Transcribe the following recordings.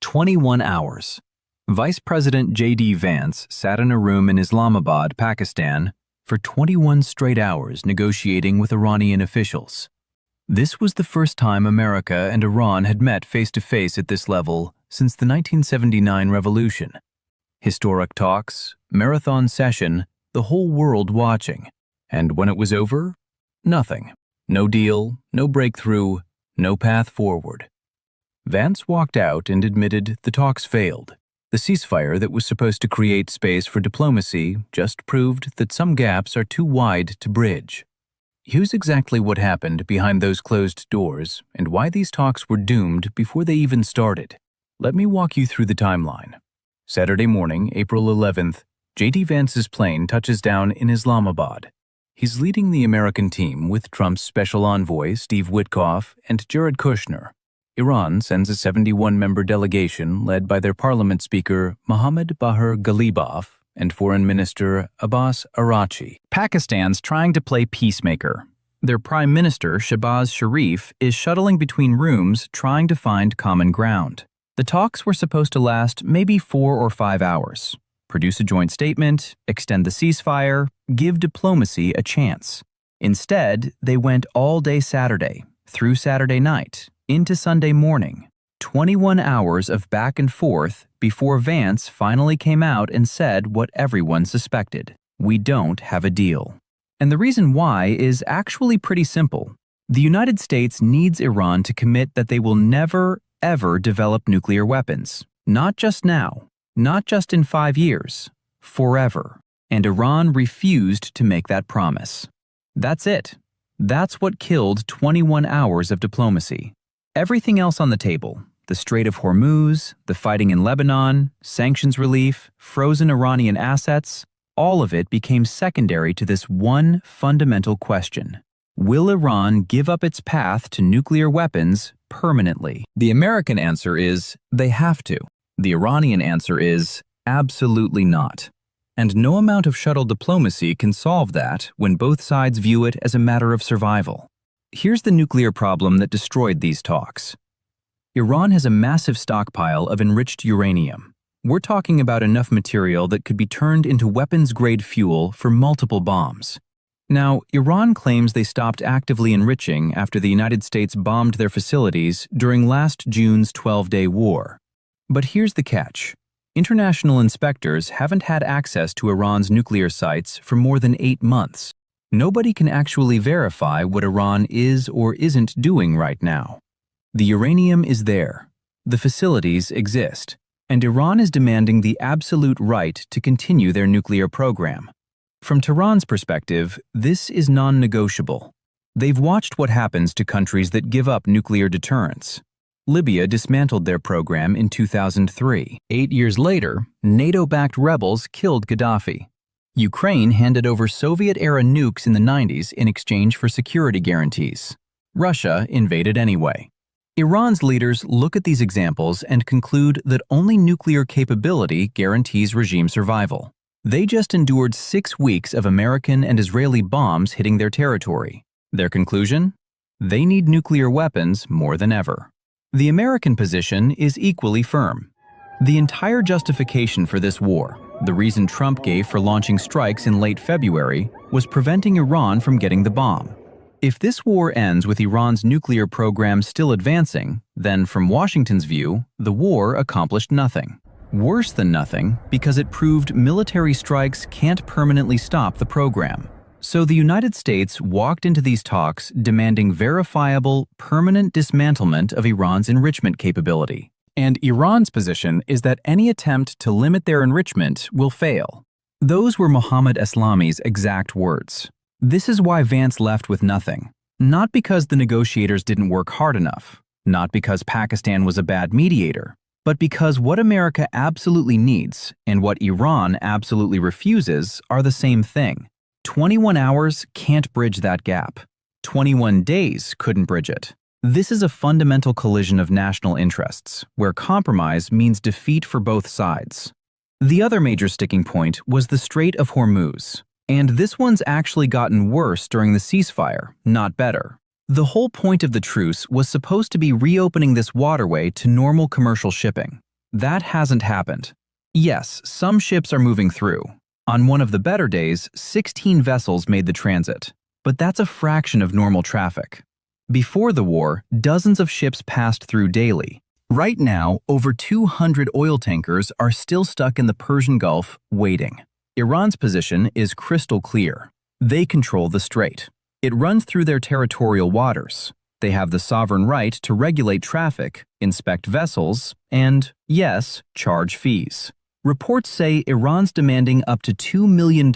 21 hours. Vice President J.D. Vance sat in a room in Islamabad, Pakistan, for 21 straight hours negotiating with Iranian officials. This was the first time America and Iran had met face-to-face at this level since the 1979 revolution. Historic talks, marathon session, the whole world watching. And when it was over, nothing. No deal, no breakthrough, no path forward. Vance walked out and admitted the talks failed. The ceasefire that was supposed to create space for diplomacy just proved that some gaps are too wide to bridge. Here's exactly what happened behind those closed doors and why these talks were doomed before they even started. Let me walk you through the timeline. Saturday morning, April 11th, J.D. Vance's plane touches down in Islamabad. He's leading the American team with Trump's special envoy, Steve Witkoff, and Jared Kushner. Iran sends a 71-member delegation led by their parliament speaker, Mohammad Bahir Ghalibaf, and Foreign Minister Abbas Araghchi. Pakistan's trying to play peacemaker. Their Prime Minister, Shehbaz Sharif, is shuttling between rooms trying to find common ground. The talks were supposed to last maybe 4 or 5 hours. Produce a joint statement, extend the ceasefire, give diplomacy a chance. Instead, they went all day Saturday, through Saturday night, into Sunday morning. 21 hours of back and forth before Vance finally came out and said what everyone suspected. We don't have a deal. And the reason why is actually pretty simple. The United States needs Iran to commit that they will never, ever develop nuclear weapons. Not just now, not just in 5 years, forever. And Iran refused to make that promise. That's it. That's what killed 21 hours of diplomacy. Everything else on the table, the Strait of Hormuz, the fighting in Lebanon, sanctions relief, frozen Iranian assets, all of it became secondary to this one fundamental question. Will Iran give up its path to nuclear weapons permanently? The American answer is they have to. The Iranian answer is absolutely not. And no amount of shuttle diplomacy can solve that when both sides view it as a matter of survival. Here's the nuclear problem that destroyed these talks. Iran has a massive stockpile of enriched uranium. We're talking about enough material that could be turned into weapons-grade fuel for multiple bombs. Now, Iran claims they stopped actively enriching after the United States bombed their facilities during last June's 12-day war. But here's the catch. International inspectors haven't had access to Iran's nuclear sites for more than 8 months. Nobody can actually verify what Iran is or isn't doing right now. The uranium is there. The facilities exist. And Iran is demanding the absolute right to continue their nuclear program. From Tehran's perspective, this is non-negotiable. They've watched what happens to countries that give up nuclear deterrence. Libya dismantled their program in 2003. 8 years later, NATO-backed rebels killed Gaddafi. Ukraine handed over Soviet-era nukes in the 90s in exchange for security guarantees. Russia invaded anyway. Iran's leaders look at these examples and conclude that only nuclear capability guarantees regime survival. They just endured 6 weeks of American and Israeli bombs hitting their territory. Their conclusion? They need nuclear weapons more than ever. The American position is equally firm. The entire justification for this war, the reason Trump gave for launching strikes in late February, was preventing Iran from getting the bomb. If this war ends with Iran's nuclear program still advancing, then from Washington's view, the war accomplished nothing. Worse than nothing, because it proved military strikes can't permanently stop the program. So the United States walked into these talks demanding verifiable, permanent dismantlement of Iran's enrichment capability. And Iran's position is that any attempt to limit their enrichment will fail. Those were Mohammad Eslami's exact words. This is why Vance left with nothing. Not because the negotiators didn't work hard enough, not because Pakistan was a bad mediator, but because what America absolutely needs and what Iran absolutely refuses are the same thing. 21 hours can't bridge that gap. 21 days couldn't bridge it. This is a fundamental collision of national interests, where compromise means defeat for both sides. The other major sticking point was the Strait of Hormuz, and this one's actually gotten worse during the ceasefire, not better. The whole point of the truce was supposed to be reopening this waterway to normal commercial shipping. That hasn't happened. Yes, some ships are moving through. On one of the better days, 16 vessels made the transit. But that's a fraction of normal traffic. Before the war, dozens of ships passed through daily. Right now, over 200 oil tankers are still stuck in the Persian Gulf, waiting. Iran's position is crystal clear. They control the strait. It runs through their territorial waters. They have the sovereign right to regulate traffic, inspect vessels, and, yes, charge fees. Reports say Iran's demanding up to $2 million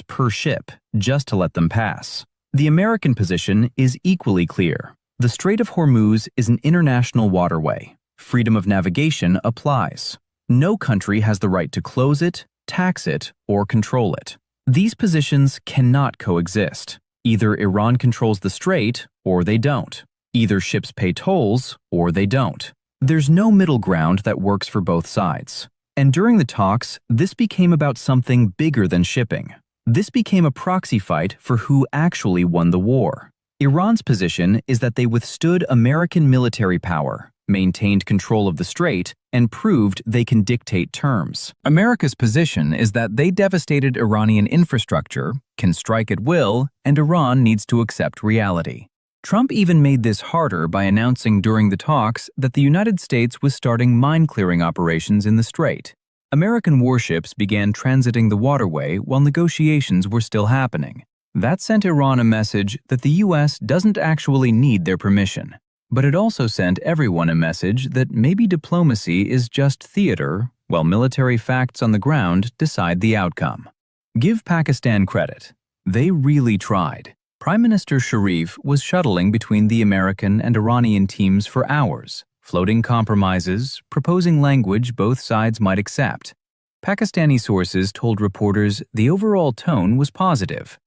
per ship just to let them pass. The American position is equally clear. The Strait of Hormuz is an international waterway. Freedom of navigation applies. No country has the right to close it, tax it, or control it. These positions cannot coexist. Either Iran controls the strait, or they don't. Either ships pay tolls, or they don't. There's no middle ground that works for both sides. And during the talks, this became about something bigger than shipping. This became a proxy fight for who actually won the war. Iran's position is that they withstood American military power, maintained control of the strait, and proved they can dictate terms. America's position is that they devastated Iranian infrastructure, can strike at will, and Iran needs to accept reality. Trump even made this harder by announcing during the talks that the United States was starting mine-clearing operations in the strait. American warships began transiting the waterway while negotiations were still happening. That sent Iran a message that the U.S. doesn't actually need their permission. But it also sent everyone a message that maybe diplomacy is just theater, while military facts on the ground decide the outcome. Give Pakistan credit. They really tried. Prime Minister Sharif was shuttling between the American and Iranian teams for hours, floating compromises, proposing language both sides might accept. Pakistani sources told reporters the overall tone was positive.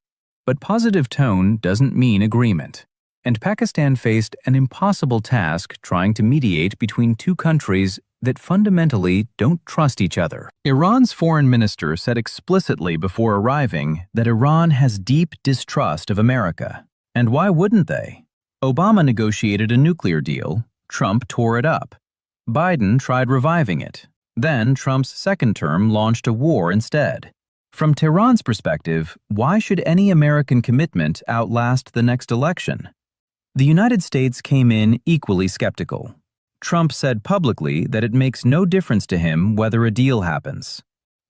But positive tone doesn't mean agreement. And Pakistan faced an impossible task trying to mediate between two countries that fundamentally don't trust each other. Iran's foreign minister said explicitly before arriving that Iran has deep distrust of America. And why wouldn't they? Obama negotiated a nuclear deal. Trump tore it up. Biden tried reviving it. Then Trump's second term launched a war instead. From Tehran's perspective, why should any American commitment outlast the next election? The United States came in equally skeptical. Trump said publicly that it makes no difference to him whether a deal happens.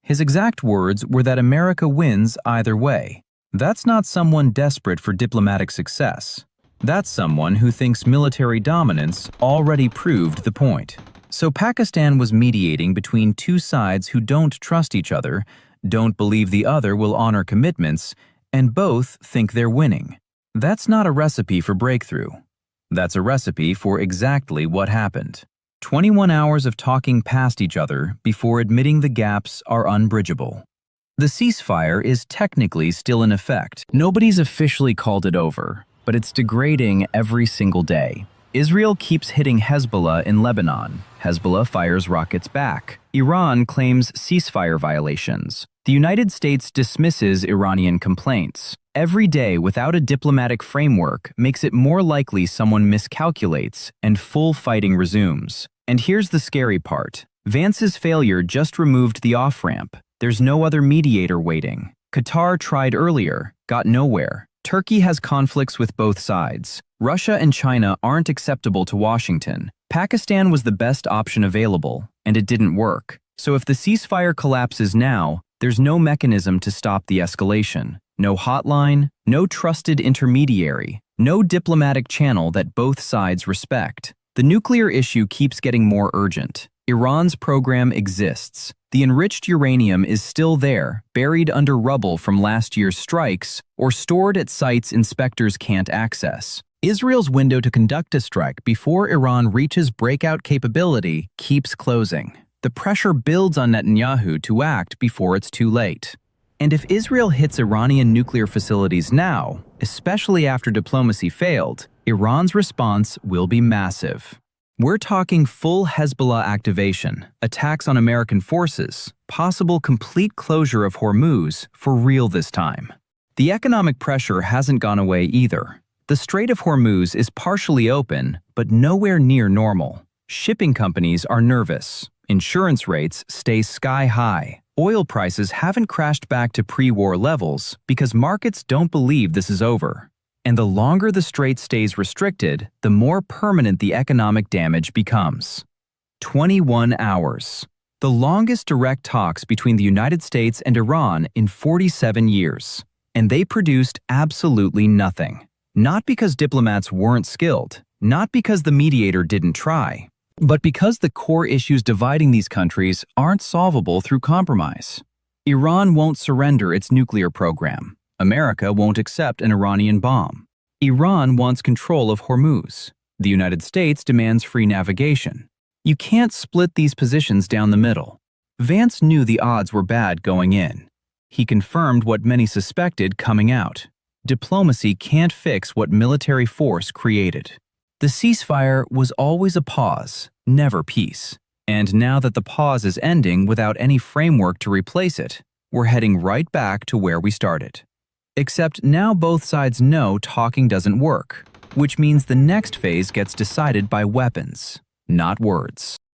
His exact words were that America wins either way. That's not someone desperate for diplomatic success. That's someone who thinks military dominance already proved the point. So Pakistan was mediating between two sides who don't trust each other, don't believe the other will honor commitments, and both think they're winning. That's not a recipe for breakthrough. That's a recipe for exactly what happened. 21 hours of talking past each other before admitting the gaps are unbridgeable. The ceasefire is technically still in effect. Nobody's officially called it over, but it's degrading every single day. Israel keeps hitting Hezbollah in Lebanon. Hezbollah fires rockets back. Iran claims ceasefire violations. The United States dismisses Iranian complaints. Every day without a diplomatic framework makes it more likely someone miscalculates and full fighting resumes. And here's the scary part. Vance's failure just removed the off-ramp. There's no other mediator waiting. Qatar tried earlier, got nowhere. Turkey has conflicts with both sides. Russia and China aren't acceptable to Washington. Pakistan was the best option available, and it didn't work. So if the ceasefire collapses now, there's no mechanism to stop the escalation. No hotline, no trusted intermediary, no diplomatic channel that both sides respect. The nuclear issue keeps getting more urgent. Iran's program exists. The enriched uranium is still there, buried under rubble from last year's strikes, or stored at sites inspectors can't access. Israel's window to conduct a strike before Iran reaches breakout capability keeps closing. The pressure builds on Netanyahu to act before it's too late. And if Israel hits Iranian nuclear facilities now, especially after diplomacy failed, Iran's response will be massive. We're talking full Hezbollah activation, attacks on American forces, possible complete closure of Hormuz for real this time. The economic pressure hasn't gone away either. The Strait of Hormuz is partially open, but nowhere near normal. Shipping companies are nervous. Insurance rates stay sky high. Oil prices haven't crashed back to pre-war levels because markets don't believe this is over. And the longer the strait stays restricted, the more permanent the economic damage becomes. 21 hours. The longest direct talks between the United States and Iran in 47 years. And they produced absolutely nothing. Not because diplomats weren't skilled, not because the mediator didn't try, but because the core issues dividing these countries aren't solvable through compromise. Iran won't surrender its nuclear program. America won't accept an Iranian bomb. Iran wants control of Hormuz. The United States demands free navigation. You can't split these positions down the middle. Vance knew the odds were bad going in. He confirmed what many suspected coming out. Diplomacy can't fix what military force created. The ceasefire was always a pause, never peace. And now that the pause is ending without any framework to replace it, we're heading right back to where we started. Except now both sides know talking doesn't work, which means the next phase gets decided by weapons, not words.